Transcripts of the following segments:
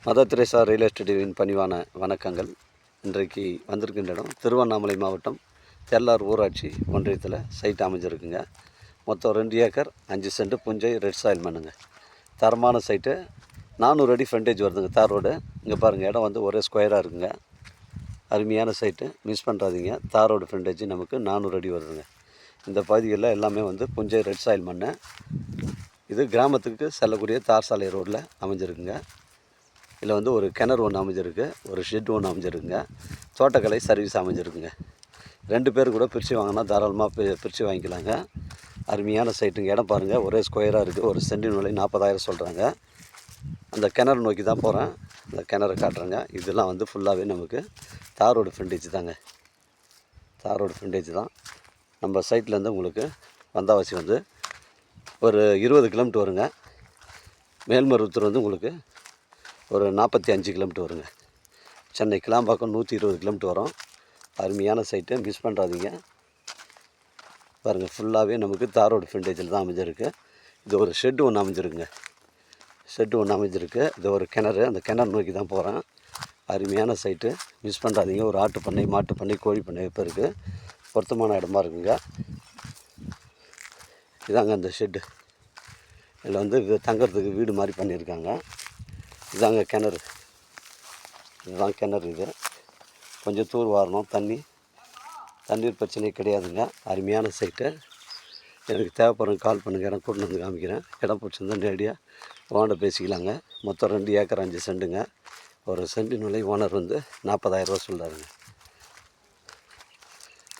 Mother Teresa real எஸ்டேட்டின் பணிவான வணக்கங்கள். இன்றைக்கு வந்திருக்கின்ற இடம் திருவண்ணாமலை மாவட்டம் தெல்லார் ஊராட்சி ஒன்றியத்தில் சைட் அமைஞ்சிருக்குங்க. மொத்தம் 2 ஏக்கர் 5 சென்ட் புஞ்சை ரெட் சாயில் மண்ணுங்க. தரமான சைட்டு, 400 அடி ஃப்ரண்டேஜ் வருதுங்க. தார் ரோடு இங்கே பாருங்கள், இடம் வந்து ஒரே ஸ்கொயராக இருக்குங்க. அருமையான சைட்டு, மிஸ் பண்ணுறாதீங்க. தார் ரோடு ஃப்ரண்டேஜ் நமக்கு 400 அடி வருதுங்க. இந்த பகுதிகளில் எல்லாமே வந்து புஞ்சை ரெட் சாயில் மண். இது கிராமத்துக்கு செல்லக்கூடிய தார் சாலை ரோட்டில் அமைஞ்சிருக்குங்க. இதில் வந்து ஒரு கிணறு ஒன்று அமைஞ்சிருக்கு, ஒரு ஷெட் ஒன்று அமைஞ்சிருக்குங்க, தோட்டக்கலை சர்வீஸ் அமைஞ்சிருக்குங்க. 2 பேர் கூட பிரித்து வாங்கினா தாராளமாக பிரித்து வாங்கிக்கலாங்க. அருமையான சைட்டுங்க. இடம் பாருங்கள், ஒரே ஸ்கொயராக இருக்குது. ஒரு சென்டின் விலை 40,000 சொல்கிறாங்க. அந்த கிணறு நோக்கி தான் போகிறேன், அந்த கிணறு காட்டுறேங்க. இதெல்லாம் வந்து ஃபுல்லாகவே நமக்கு தார் ரோடு ஃப்ரண்டேஜ் தாங்க. தார் ரோடு ஃப்ரண்டேஜ் தான். நம்ம சைட்லேருந்து உங்களுக்கு வந்தாவாசி வந்து ஒரு 20 கிலோமீட்டர் வருங்க. மேல்மருவத்தூர் வந்து உங்களுக்கு ஒரு 45 கிலோமீட்டர் வருங்க. சென்னை கிளாம்பாக்கம் 120 கிலோமீட்டர் வரும். அருமையான சைட்டு, மிஸ் பண்ணுறாதீங்க. பாருங்கள், ஃபுல்லாகவே நமக்கு தார் ரோடு ஃப்ரண்டேஜில் தான் அமைஞ்சிருக்கு. இது ஒரு ஷெட்டு ஒன்று அமைஞ்சிருக்குங்க. இது ஒரு கிணறு, அந்த கிணறு நோக்கி தான் போகிறேன். அருமையான சைட்டு, மிஸ் பண்ணுறாதீங்க. ஒரு ஆட்டு பண்ணை, மாட்டு பண்ணை, கோழி பண்ணை இப்போ இருக்குது. பொருத்தமான இடமா இருக்குங்க. இதாங்க அந்த ஷெட்டு. இதில் வந்து தங்கிறதுக்கு வீடு மாதிரி பண்ணியிருக்காங்க. இதாங்க கிணறு, இதுதான் கிணறு. இது கொஞ்சம் தூர் வாரணும், தண்ணீர் பிரச்சனை கிடையாதுங்க. அருமையான சைட்டு. எனக்கு தேவைப்படுறேன், கால் பண்ணுங்கள். இடம் கூட்டு வந்து காமிக்கிறேன். இடம் பிடிச்சிருந்தா நேரடியாக ஓனர் பேசிக்கலாங்க. மொத்தம் 2 ஏக்கர் 5 சென்ட்டுங்க. ஒரு சென்டின் விலை ஓனர் வந்து 40,000 ரூபா சொல்கிறாருங்க.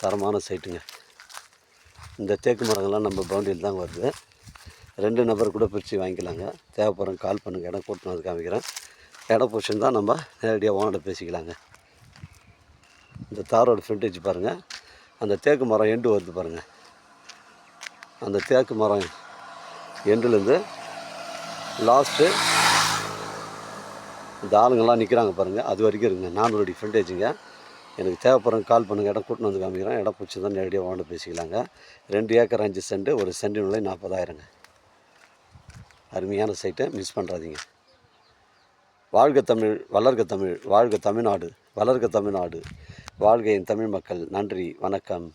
தரமான சைட்டுங்க. இந்த தேக்கு மரங்கள்லாம் நம்ம பவுண்டரியில் தான் வருது. 2 நபர் கூட பிரித்து வாங்கிக்கலாங்க. தேவைப்படுறேன், கால் பண்ணுங்கள். இடம் கூட்டு வந்து காமிக்கிறேன். இடம் பிடிச்சிருந்தால் நம்ம நேரடியாக ஓனர்கிட்ட பேசிக்கலாங்க. இந்த தார் ரோடு ஃப்ரண்டேஜ் பாருங்கள். அந்த தேக்கு மரம் எண்டு வருது பாருங்கள். அந்த தேக்கு மரம் எண்டுலேருந்து லாஸ்ட்டு இந்த ஆளுங்கள்லாம் நிற்கிறாங்க பாருங்கள், அது வரைக்கும் இருக்குங்க. 400 அடி ஃப்ரண்டேஜுங்க. எனக்கு தேவைப்படுறேன், கால் பண்ணுங்கள். இடம் கூட்டின்னு வந்து காமிக்கிறேன். இடம் பிடிச்சிருந்தால் நேரடியாக ஓனர்கிட்ட பேசிக்கலாங்க. 2 ஏக்கர் 5 சென்ட், ஒரு சென்டின் விலை 40,000ங்க. அருமையான சைட்டை, மிஸ் பண்ணுறாதீங்க. வாழ்க தமிழ், வளர்க தமிழ், வாழ்க தமிழ்நாடு, வளர்க தமிழ்நாடு, வாழ்க என் தமிழ் மக்கள். நன்றி, வணக்கம்.